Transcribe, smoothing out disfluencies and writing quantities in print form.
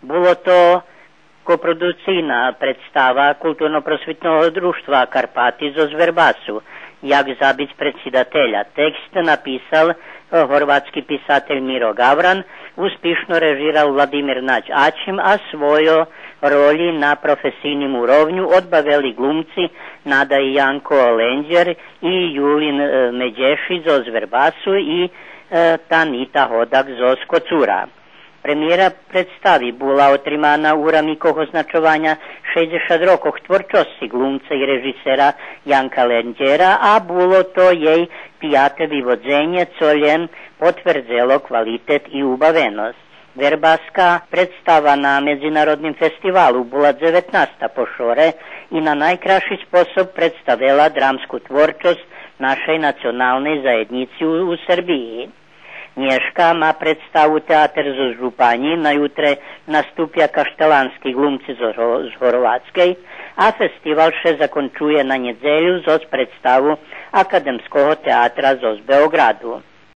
Було то копродукційна представа Культурно-просвітного друštva Karpati zo Zverbasu, jak zabić predsjedatelja. Tekst napisal horvatski pisatelj Miro Gavran, uspješno režirao Vladimir Nađ Ačim, a svojo roli na profesijnim urovnju odbavili glumci Nada i Janko Lenđer i Julin Međeši zo Zverbasu i Tanita Hodak zo Skocura. Premijera predstavi була отримана у рамікого označovanja 60 rokov tvorčosti glumca i režisera Janka Lenđera, a було to jej pijate vyvodzenje, co len potvrzelo kvalitet i ubavenost. Verbaska predstava na Međunarodnim festivalu була 19. po šore i na najkraši sposob predstavila dramsku tvorčost našej nacionalnej zajednici u Srbiji. Nješka ma predstavu Teatr zo Županji, najutre nastupja kaštelanski glumci z Horvatskej, a festival še zakončuje na nedjelju z predstavu Akademskog teatra z Beogradu.